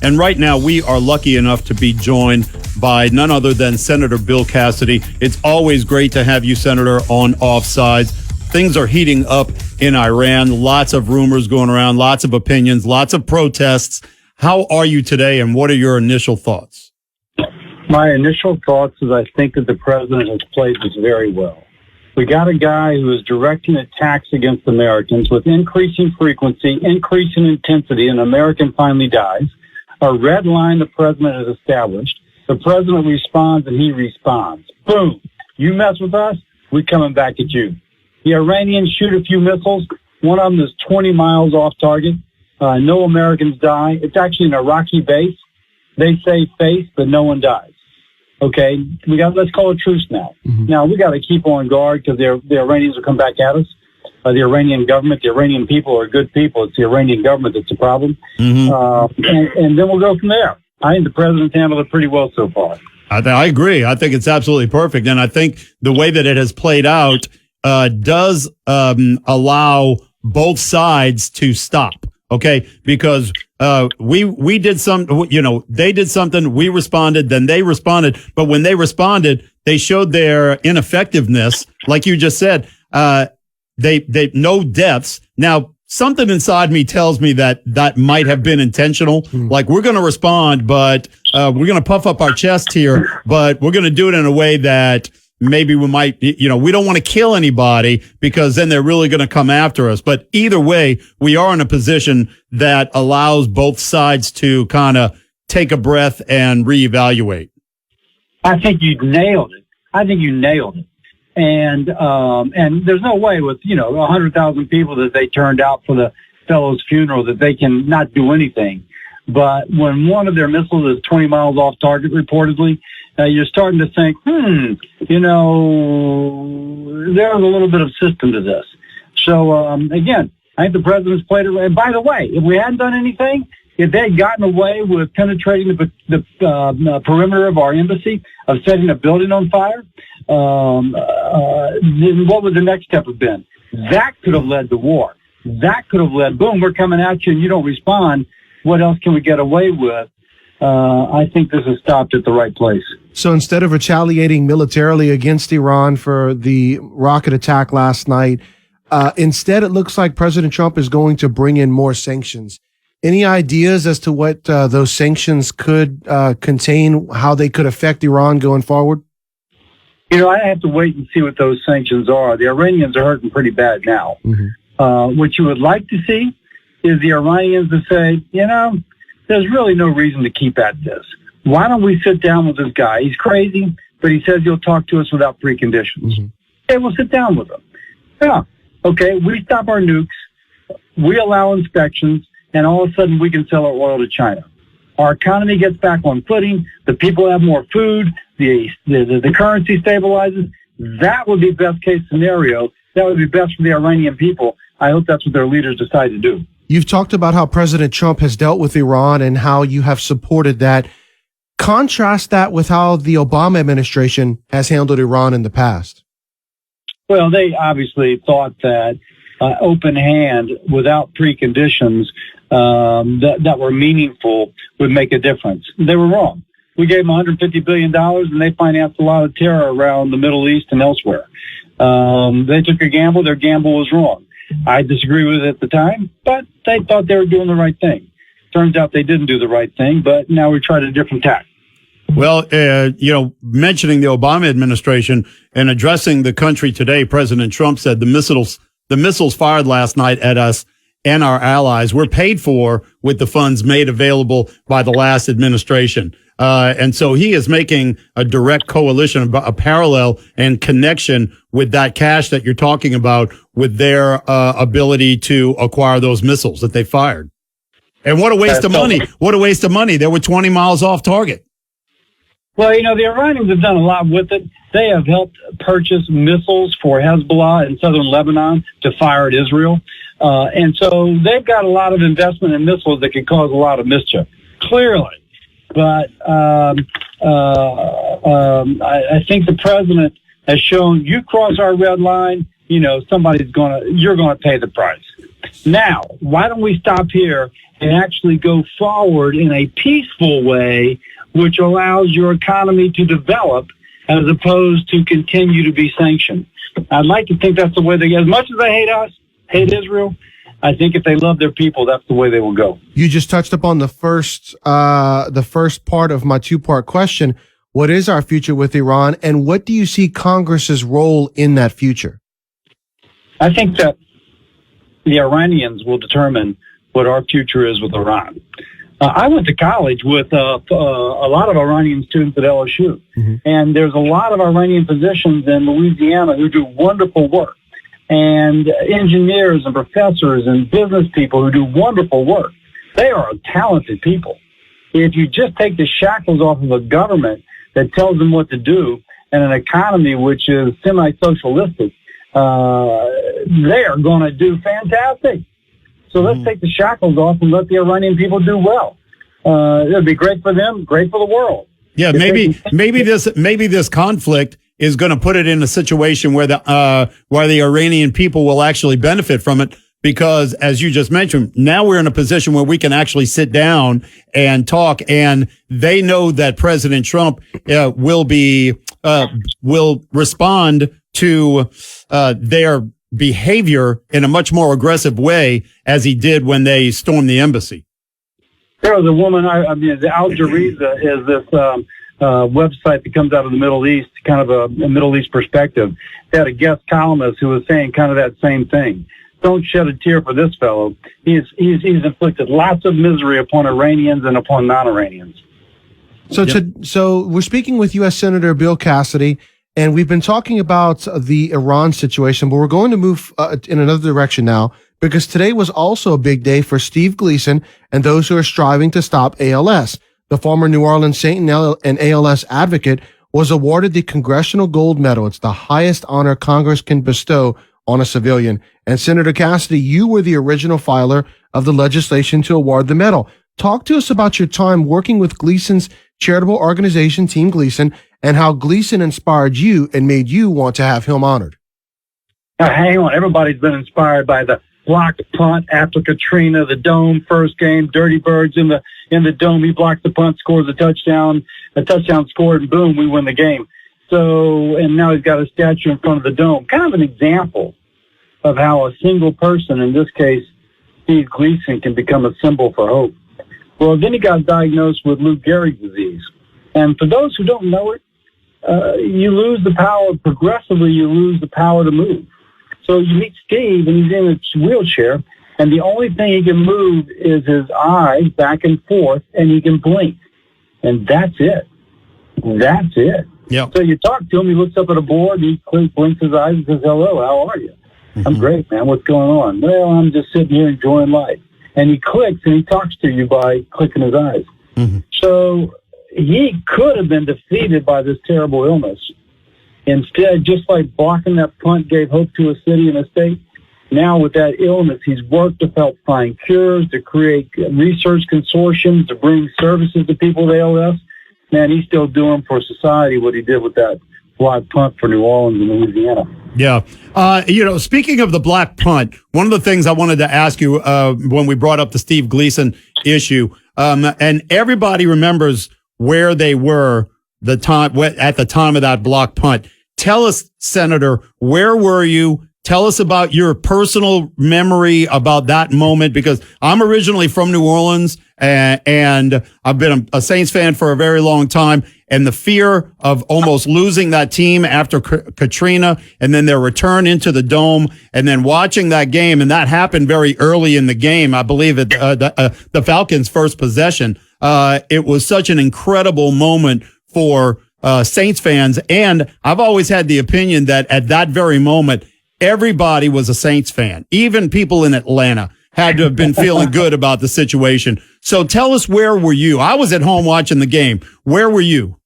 And right now, we are lucky enough to be joined by none other than Senator Bill Cassidy. It's always great to have you, Senator, on Offsides. Things are heating up in Iran. Lots of rumors going around, lots of opinions, lots of protests. How are you today, and what are your initial thoughts? My initial thoughts is I think that the president has played this very well. We got a guy who is directing attacks against Americans with increasing frequency, increasing intensity, and an American finally dies. A red line the president has established. The president responds, and he responds. Boom. You mess with us, we're coming back at you. The Iranians shoot a few missiles. One of them is 20 miles off target. No Americans die. It's actually an Iraqi base. They say face, but no one dies. Okay, let's call a truce now. Mm-hmm. Now, we got to keep on guard because the Iranians will come back at us. The Iranian government, the Iranian people are good people. It's the Iranian government that's the problem. Mm-hmm. And then we'll go from there. I think the president's handled it pretty well so far. I agree. I think it's absolutely perfect. And I think the way that it has played out does allow both sides to stop. Okay, because we did some, they did something, we responded, then they responded. But when they responded, they showed their ineffectiveness. Like you just said, they no deaths. Now, something inside me tells me that might have been intentional. Like, we're going to respond, but we're going to puff up our chest here, but we're going to do it in a way that maybe we might, we don't want to kill anybody because then they're really going to come after us. But either way, we are in a position that allows both sides to kind of take a breath and reevaluate. I think you nailed it. And there's no way with, 100,000 people that they turned out for the fellow's funeral that they can not do anything. But when one of their missiles is 20 miles off target, reportedly, you're starting to think, there's a little bit of system to this. So, again, I think the president's played it. And by the way, if we hadn't done anything, if they had gotten away with penetrating the perimeter of our embassy, of setting a building on fire, then what would the next step have been? That could have led to war. That could have led, boom, we're coming at you and you don't respond. What else can we get away with? I think this has stopped at the right place. So instead of retaliating militarily against Iran for the rocket attack last night, instead it looks like President Trump is going to bring in more sanctions. Any ideas as to what those sanctions could contain, how they could affect Iran going forward? I have to wait and see what those sanctions are. The Iranians are hurting pretty bad now. Mm-hmm. What you would like to see is the Iranians to say, there's really no reason to keep at this. Why don't we sit down with this guy? He's crazy, but he says he'll talk to us without preconditions. Mm-hmm. Okay, we'll sit down with him. Yeah. Okay, we stop our nukes, we allow inspections, and all of a sudden we can sell our oil to China. Our economy gets back on footing, the people have more food, the currency stabilizes. That would be best case scenario. That would be best for the Iranian people. I hope that's what their leaders decide to do. You've talked about how President Trump has dealt with Iran and how you have supported that. Contrast that with how the Obama administration has handled Iran in the past. Well, they obviously thought that open hand without preconditions that were meaningful would make a difference. They were wrong. We gave them $150 billion, and they financed a lot of terror around the Middle East and elsewhere. They took a gamble. Their gamble was wrong. I disagree with it at the time, but they thought they were doing the right thing. Turns out they didn't do the right thing, but now we tried a different tack. Well, mentioning the Obama administration and addressing the country today, President Trump said the missiles fired last night at us and our allies were paid for with the funds made available by the last administration. And so he is making a direct coalition, a parallel and connection with that cash that you're talking about with their ability to acquire those missiles that they fired. And what a waste of money. What a waste of money. They were 20 miles off target. Well, the Iranians have done a lot with it. They have helped purchase missiles for Hezbollah in southern Lebanon to fire at Israel. And so they've got a lot of investment in missiles that could cause a lot of mischief, clearly. But I think the president has shown you cross our red line, you're going to pay the price. Now, why don't we stop here and actually go forward in a peaceful way, which allows your economy to develop as opposed to continue to be sanctioned? I'd like to think that's the way they, as much as they hate us, hate Israel, I think if they love their people, that's the way they will go. You just touched upon the first part of my two-part question. What is our future with Iran, and what do you see Congress's role in that future? I think that the Iranians will determine what our future is with Iran. I went to college with a lot of Iranian students at LSU, and there's a lot of Iranian physicians in Louisiana who do wonderful work, and engineers and professors and business people who do wonderful work. They are talented people. If you just take the shackles off of a government that tells them what to do and an economy which is semi-socialistic, they are going to do fantastic. So let's take the shackles off and let the Iranian people do well. It'll be great for them, great for the world. Yeah, maybe this conflict is going to put it in a situation where the Iranian people will actually benefit from it, because, as you just mentioned, now we're in a position where we can actually sit down and talk, and they know that President Trump will respond to their behavior in a much more aggressive way, as he did when they stormed the embassy. There was a woman, the Al Jazeera is this website that comes out of the Middle East, kind of a Middle East perspective. They had a guest columnist who was saying kind of that same thing. Don't shed a tear for this fellow. He's inflicted lots of misery upon Iranians and upon non-Iranians. So we're speaking with U.S. Senator Bill Cassidy, and we've been talking about the Iran situation, but we're going to move in another direction now, because today was also a big day for Steve Gleason and those who are striving to stop ALS. The former New Orleans Saint and ALS advocate was awarded the Congressional Gold Medal. It's the highest honor Congress can bestow on a civilian. And Senator Cassidy, you were the original filer of the legislation to award the medal. Talk to us about your time working with Gleason's charitable organization, Team Gleason, and how Gleason inspired you and made you want to have him honored. Hang on. Everybody's been inspired by the blocked punt after Katrina, the Dome first game, Dirty Birds in the Dome. He blocks the punt, scores a touchdown scored, and boom, we win the game. So, and now he's got a statue in front of the Dome. Kind of an example of how a single person, in this case, Steve Gleason, can become a symbol for hope. Well, then he got diagnosed with Lou Gehrig's disease. And for those who don't know it, you lose the power, progressively you lose the power to move. So you meet Steve, and he's in a wheelchair, and the only thing he can move is his eyes back and forth, and he can blink. And that's it. That's it. Yeah. So you talk to him, he looks up at a board, he blinks his eyes and says, hello, how are you? I'm great, man. What's going on? Well, I'm just sitting here enjoying life. And he clicks, and he talks to you by clicking his eyes. So he could have been defeated by this terrible illness. Instead, just like blocking that punt gave hope to a city and a state, now with that illness, he's worked to help find cures, to create research consortiums, to bring services to people with ALS. Man, he's still doing for society what he did with that block punt for New Orleans and Louisiana. Yeah. Speaking of the black punt, one of the things I wanted to ask you when we brought up the Steve Gleason issue, and everybody remembers where they were at the time of that block punt. Tell us, Senator, where were you? Tell us about your personal memory about that moment, because I'm originally from New Orleans and I've been a Saints fan for a very long time. And the fear of almost losing that team after Katrina and then their return into the Dome and then watching that game. And that happened very early in the game. I believe at the Falcons' first possession. It was such an incredible moment for Saints fans. And I've always had the opinion that at that very moment, everybody was a Saints fan. Even people in Atlanta had to have been feeling good about the situation. So tell us, where were you? I was at home watching the game. Where were you?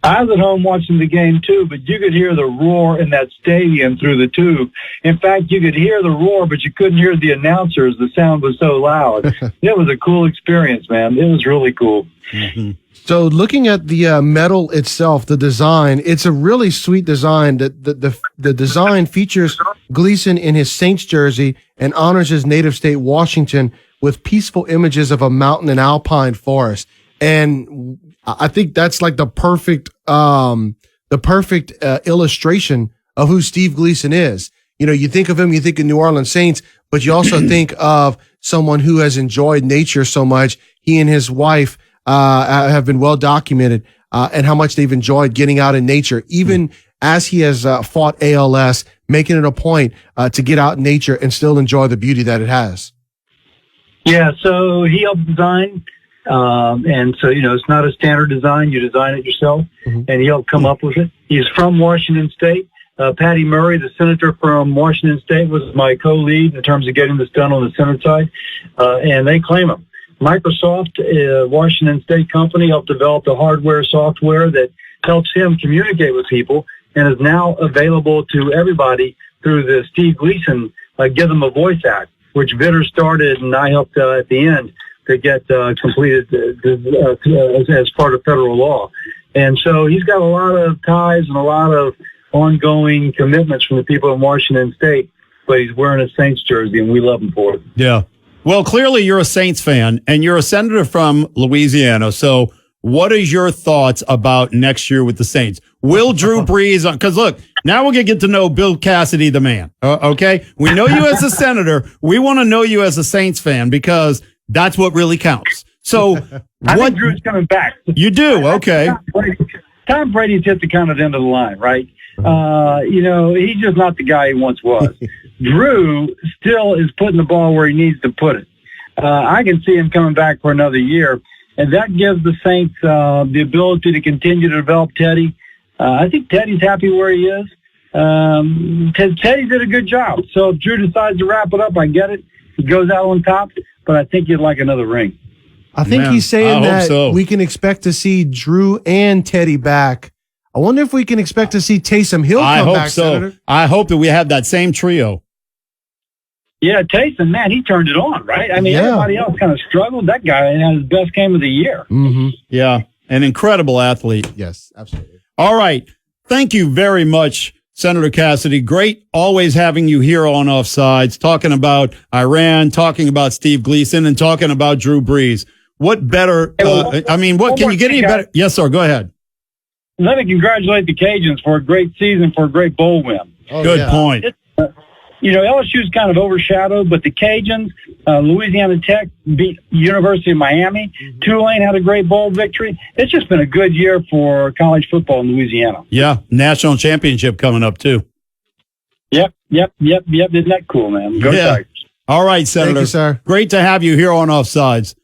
I was at home watching the game too, but you could hear the roar in that stadium through the tube. In fact, you could hear the roar, but you couldn't hear the announcers. The sound was so loud. It was a cool experience, man. It was really cool. So looking at the medal itself, the design, it's a really sweet design. The design features Gleason in his Saints jersey and honors his native state, Washington, with peaceful images of a mountain and alpine forest. And I think that's like the perfect illustration of who Steve Gleason is. You know, you think of him, you think of New Orleans Saints, but you also think of someone who has enjoyed nature so much. He and his wife have been well documented, and how much they've enjoyed getting out in nature, even as he has fought ALS, making it a point to get out in nature and still enjoy the beauty that it has. Yeah, so he helped design, and so, you know, it's not a standard design. You design it yourself, and he helped come up with it. He's from Washington State. Patty Murray, the senator from Washington State, was my co-lead in terms of getting this done on the Senate side, and they claim him. Microsoft, Washington State company, helped develop the hardware software that helps him communicate with people and is now available to everybody through the Steve Gleason Give Them a Voice Act, which Vitter started and I helped at the end to get completed as part of federal law. And so he's got a lot of ties and a lot of ongoing commitments from the people in Washington State, but he's wearing a Saints jersey, and we love him for it. Yeah. Well, clearly you're a Saints fan, and you're a senator from Louisiana. So what is your thoughts about next year with the Saints? Will Drew Brees, because look, now we're going to get to know Bill Cassidy, the man. Okay? We know you as a senator. We want to know you as a Saints fan because that's what really counts. So I think Drew's coming back. You do? Okay. Tom Brady's hit the kind of end of the line, right? You know, he's just not the guy he once was. Drew still is putting the ball where he needs to put it. I can see him coming back for another year, and that gives the Saints the ability to continue to develop Teddy. I think Teddy's happy where he is. Teddy did a good job. So if Drew decides to wrap it up, I get it. He goes out on top, but I think he'd like another ring. I think he's saying that we can expect to see Drew and Teddy back. I wonder if we can expect to see Taysom Hill come back, Senator. I hope that we have that same trio. Yeah, Taysom, man, he turned it on, right? I mean, everybody else kind of struggled. That guy had his best game of the year. Mm-hmm. Yeah, an incredible athlete. Yes, absolutely. All right. Thank you very much, Senator Cassidy. Great always having you here on Offsides, talking about Iran, talking about Steve Gleason, and talking about Drew Brees. What better, what can you get any better? Yes, sir, go ahead. Let me congratulate the Cajuns for a great season, for a great bowl win. Good point. You know, LSU's kind of overshadowed, but the Cajuns, Louisiana Tech beat University of Miami. Tulane had a great bowl victory. It's just been a good year for college football in Louisiana. Yeah, national championship coming up, too. Yep. Isn't that cool, man? Go Tigers. All right, Senator. Thank you, sir. Great to have you here on Offsides.